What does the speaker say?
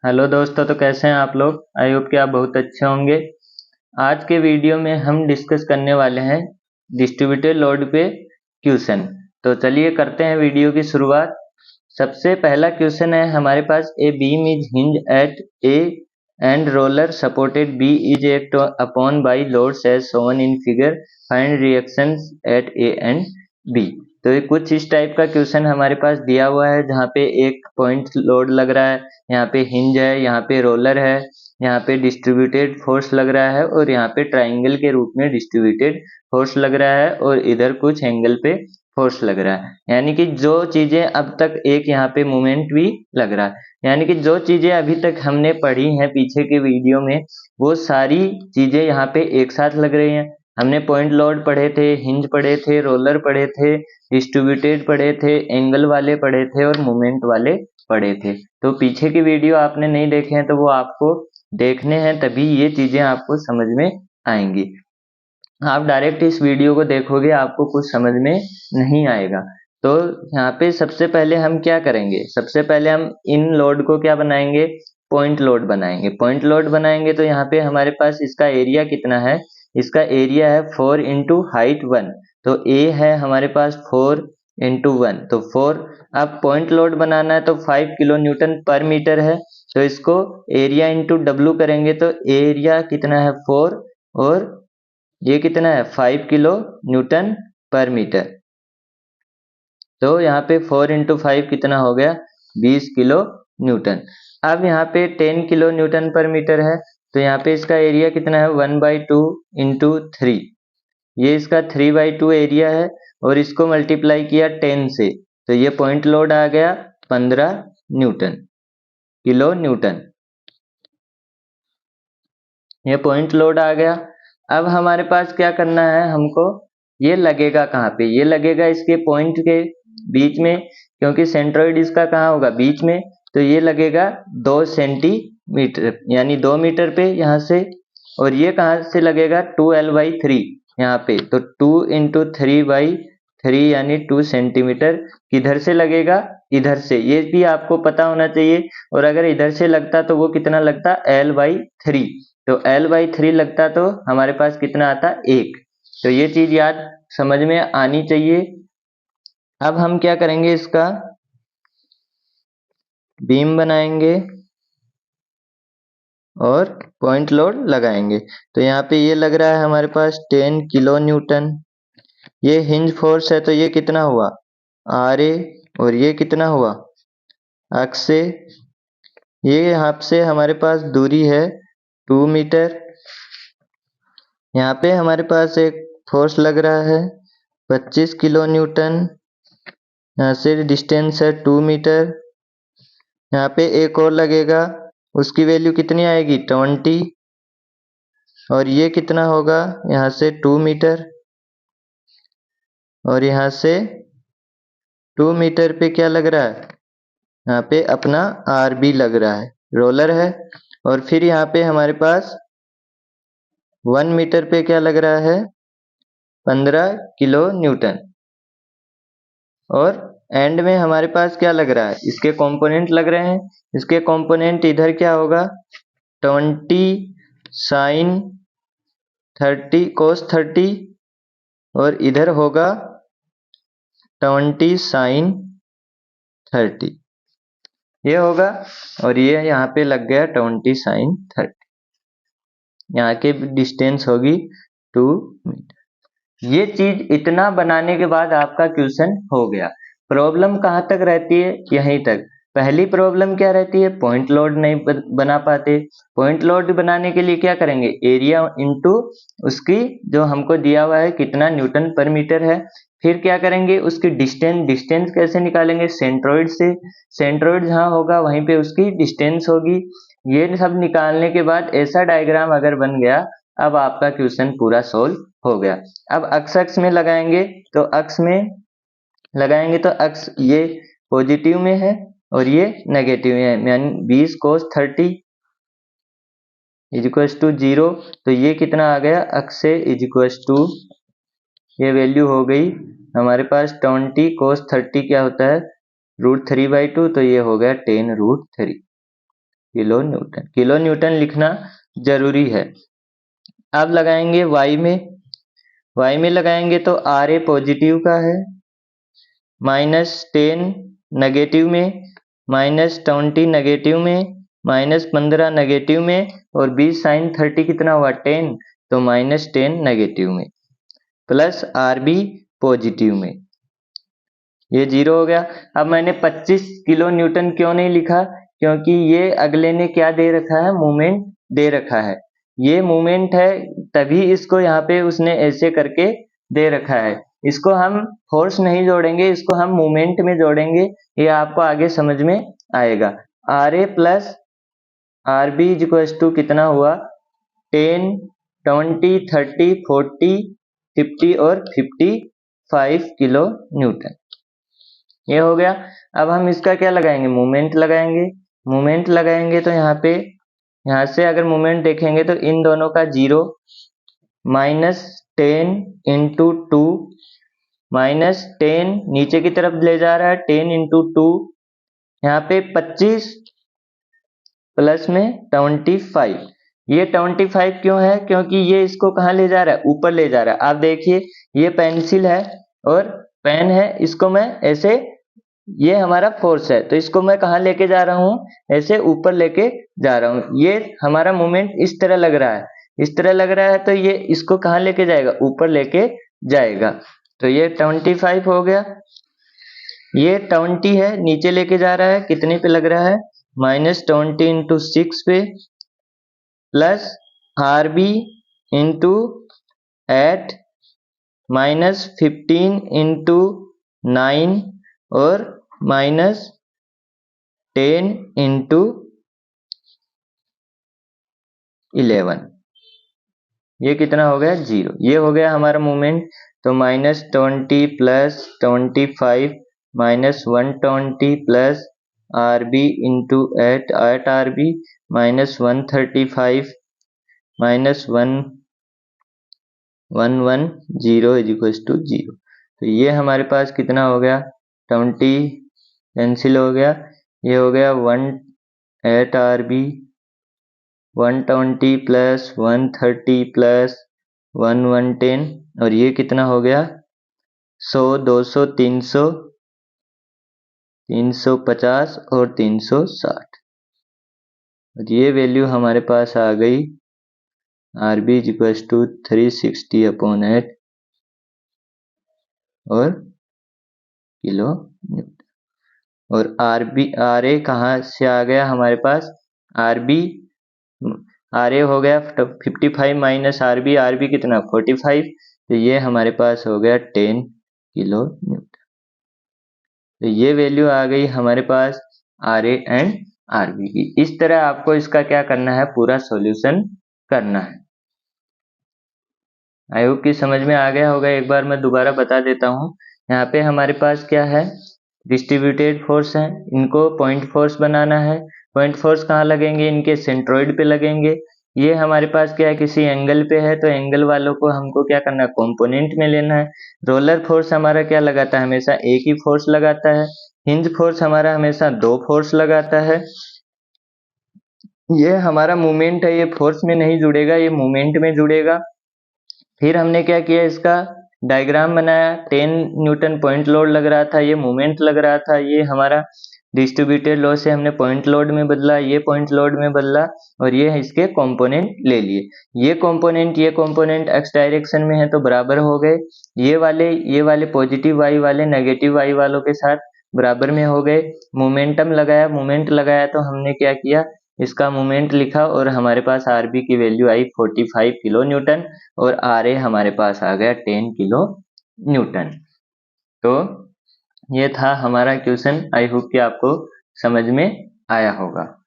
Hello दोस्तों, तो कैसे हैं आप लोग। आई होप कि आप बहुत अच्छे होंगे। आज के वीडियो में हम डिस्कस करने वाले हैं डिस्ट्रीब्यूटेड लोड पे क्वेश्चन। तो चलिए करते हैं वीडियो की शुरुआत। सबसे पहला क्वेश्चन है हमारे पास, a beam is hinge at A and roller supported B is act upon by loads as shown in figure, find reactions at A and B. तो ये कुछ इस टाइप का क्वेश्चन हमारे पास दिया हुआ है, जहाँ पे एक पॉइंट लोड लग रहा है, यहाँ पे हिंज है, यहाँ पे रोलर है, यहाँ पे डिस्ट्रीब्यूटेड फोर्स लग रहा है और यहाँ पे ट्राइंगल के रूप में डिस्ट्रीब्यूटेड फोर्स लग रहा है और इधर कुछ एंगल पे फोर्स लग रहा है। यानी कि जो चीजें अब तक, एक यहाँ पे मोमेंट भी लग रहा है, यानी कि जो चीजें अभी तक हमने पढ़ी हैं पीछे के वीडियो में, वो सारी चीजें यहाँ पे एक साथ लग रही हैं। हमने पॉइंट लोड पढ़े थे, हिंज पढ़े थे, रोलर पढ़े थे, डिस्ट्रीब्यूटेड पढ़े थे, एंगल वाले पढ़े थे और मोमेंट वाले पढ़े थे। तो पीछे की वीडियो आपने नहीं देखे हैं तो वो आपको देखने हैं, तभी ये चीजें आपको समझ में आएंगी। आप डायरेक्ट इस वीडियो को देखोगे आपको कुछ समझ में नहीं आएगा। तो यहाँ पे सबसे पहले हम क्या करेंगे, सबसे पहले हम इन लोड को क्या बनाएंगे, पॉइंट लोड बनाएंगे। पॉइंट लोड बनाएंगे तो यहाँ पे हमारे पास इसका एरिया कितना है, इसका एरिया है 4 इंटू हाइट 1। तो ए है हमारे पास 4 इंटू 1, तो 4। अब पॉइंट लोड बनाना है तो 5 किलो न्यूटन पर मीटर है, तो इसको एरिया इंटू डब्ल्यू करेंगे तो एरिया कितना है 4 और ये कितना है 5 किलो न्यूटन पर मीटर। तो यहाँ पे 4 इंटू 5 कितना हो गया 20 किलो न्यूटन। अब यहाँ पे 10 किलो न्यूटन पर मीटर है, तो यहाँ पे इसका एरिया कितना है 1/2 इंटू 3। ये इसका 3/2 एरिया है और इसको मल्टीप्लाई किया 10 से, तो ये पॉइंट लोड आ गया 15 न्यूटन, किलो न्यूटन। ये पॉइंट लोड आ गया। अब हमारे पास क्या करना है हमको, ये लगेगा कहाँ पे, ये लगेगा इसके पॉइंट के बीच में, क्योंकि सेंट्रोइड इसका कहाँ होगा बीच में। तो ये लगेगा 2 सेंटीमीटर यानी 2 मीटर पे यहाँ से। और ये कहाँ से लगेगा 2l/3 यहाँ पे, तो 2 इंटू 3/3 यानी 2 सेंटीमीटर। किधर से लगेगा, इधर से, ये भी आपको पता होना चाहिए। और अगर इधर से लगता तो वो कितना लगता l/3, तो l/3 लगता तो हमारे पास कितना आता 1। तो ये चीज याद समझ में आनी चाहिए। अब हम क्या करेंगे, इसका बीम बनाएंगे और पॉइंट लोड लगाएंगे। तो यहाँ पे ये लग रहा है हमारे पास 10 किलो न्यूटन। ये हिंज फोर्स है तो ये कितना हुआ RA, और ये कितना हुआ अक्ष से। ये यहाँ से हमारे पास दूरी है 2 मीटर। यहाँ पे हमारे पास एक फोर्स लग रहा है 25 किलो न्यूटन। यहाँ से डिस्टेंस है 2 मीटर। यहाँ पे एक और लगेगा, उसकी वैल्यू कितनी आएगी 20, और ये कितना होगा यहाँ से 2 मीटर। और यहाँ से 2 मीटर पे क्या लग रहा है, यहाँ पे अपना RB लग रहा है, रोलर है। और फिर यहाँ पे हमारे पास 1 मीटर पे क्या लग रहा है 15 किलो न्यूटन। और एंड में हमारे पास क्या लग रहा है, इसके कंपोनेंट लग रहे हैं। इसके कंपोनेंट इधर क्या होगा 20 साइन 30 कोस 30, और इधर होगा 20 साइन 30, ये होगा। और ये यहाँ पे लग गया 20 साइन 30। यहाँ के डिस्टेंस होगी 2 मीटर। ये चीज इतना बनाने के बाद आपका क्वेश्चन हो गया। प्रॉब्लम कहाँ तक रहती है, यहीं तक। पहली प्रॉब्लम क्या रहती है, पॉइंट लोड नहीं बना पाते। पॉइंट लोड बनाने के लिए क्या करेंगे, एरिया इंटू उसकी जो हमको दिया हुआ है कितना न्यूटन पर मीटर है। फिर क्या करेंगे, उसकी डिस्टेंस, डिस्टेंस कैसे निकालेंगे, सेंट्रोइड से। सेंट्रोइड जहाँ होगा वहीं पे उसकी डिस्टेंस होगी। ये सब निकालने के बाद ऐसा डायग्राम अगर बन गया, अब आपका क्वेश्चन पूरा सोल्व हो गया। अब अक्ष में लगाएंगे, तो अक्ष में लगाएंगे तो अक्ष ये पॉजिटिव में है और ये नेगेटिव में है, यानी 20 कोस 30 इजिक्वल्स टू 0। तो ये कितना आ गया अक्ष से इजिक्वल्स टू, ये वैल्यू हो गई हमारे पास 20 कोस 30 क्या होता है √3/2, तो ये हो गया 10√3। Kilo Newton. किलो न्यूटन लिखना जरूरी है। अब लगाएंगे y में लगाएंगे तो Ra पॉजिटिव का है, -10 नेगेटिव में, -20 नेगेटिव में, -15 नेगेटिव में, और 20 sin 30 कितना हुआ 10, तो -10 नेगेटिव में, प्लस Rb पॉजिटिव में, ये 0 हो गया। अब मैंने 25 किलो न्यूटन क्यों नहीं लिखा, क्योंकि ये अगले ने क्या दे रखा है, मोमेंट दे रखा है, ये मोमेंट है, तभी इसको यहाँ पे उसने ऐसे करके दे रखा है। इसको हम फोर्स नहीं जोड़ेंगे, इसको हम मोमेंट में जोड़ेंगे, ये आपको आगे समझ में आएगा। Ra plus Rb equals to कितना हुआ 10, 20, 30, 40, 50 और 55 किलो न्यूटन, ये हो गया। अब हम इसका क्या लगाएंगे, मोमेंट लगाएंगे। मोमेंट लगाएंगे तो यहाँ से अगर मोमेंट देखेंगे तो इन दोनों का 0, -10 इंटू 2, -10 नीचे की तरफ ले जा रहा है, 10 इंटू 2, यहाँ पे 25 प्लस में 25। ये 25 क्यों है, क्योंकि ये इसको कहाँ ले जा रहा है, ऊपर ले जा रहा है। आप देखिए ये पेंसिल है और पेन है, इसको मैं ऐसे, ये हमारा फोर्स है, तो इसको मैं कहाँ लेके जा रहा हूँ, ऐसे ऊपर लेके जा रहा हूँ। ये हमारा मोमेंट इस तरह लग रहा है, इस तरह लग रहा है, तो ये इसको कहाँ लेके जाएगा, ऊपर लेके जाएगा। तो ये 25 हो गया। ये 20 है, नीचे लेके जा रहा है, कितने पे लग रहा है, -20 इंटू 6 पे, प्लस Rb इंटू 8, -15 इंटू 9 और -10 इंटू 11, ये कितना हो गया 0, ये हो गया हमारा मोमेंट। तो -20 plus 25 -120 plus Rb into 8 Rb -135 -110 is to 0। तो ये हमारे पास कितना हो गया, 20 कैंसिल हो गया, ये हो गया 8 Rb 120 प्लस 130 प्लस 110, और ये कितना हो गया 100 200 300 350 और 360, और ये वैल्यू हमारे पास आ गई Rb इक्वल्स टू 360/8 और किलो न्यूटन। और Ra कहाँ से आ गया हमारे पास, Ra हो गया 55 माइनस Rb कितना 45, तो ये हमारे पास हो गया 10 किलो न्यूटन। तो ये वैल्यू आ गई हमारे पास Ra एंड Rb की। इस तरह आपको इसका क्या करना है, पूरा सॉल्यूशन करना है। आई होप कि समझ में आ गया होगा। एक बार मैं दोबारा बता देता हूँ। यहाँ पे हमारे पास क्या है, डिस्ट्रीब्यूटेड फोर्स है, इनको पॉइंट फोर्स बनाना है। पॉइंट फोर्स कहाँ लगेंगे, इनके सेंट्रोइड पे लगेंगे। ये हमारे पास क्या है, किसी एंगल पे है, तो एंगल वालों को हमको क्या करना है, कंपोनेंट में लेना है। रोलर फोर्स हमारा क्या लगाता है, हमेशा एक ही फोर्स लगाता है। हिंज फोर्स हमारा हमेशा 2 फोर्स लगाता है। ये हमारा मूवमेंट है, ये फोर्स में नहीं जुड़ेगा, ये मूवमेंट में जुड़ेगा। फिर हमने क्या किया, इसका डायग्राम बनाया। 10 न्यूटन पॉइंट लोड लग रहा था, ये मोमेंट लग रहा था, ये हमारा डिस्ट्रीब्यूटेड लोड से हमने पॉइंट लोड में बदला, ये पॉइंट लोड में बदला, और ये इसके कंपोनेंट ले लिए। ये कंपोनेंट एक्स डायरेक्शन में है तो बराबर हो गए, ये वाले पॉजिटिव वाई वाले नेगेटिव वाई वालों के साथ बराबर में हो गए। मोमेंट लगाया तो हमने क्या किया, इसका मोमेंट लिखा, और हमारे पास Rb की वैल्यू आई 45 किलो न्यूटन, और Ra हमारे पास आ गया 10 किलो न्यूटन। तो ये था हमारा क्वेश्चन। आई होप कि आपको समझ में आया होगा।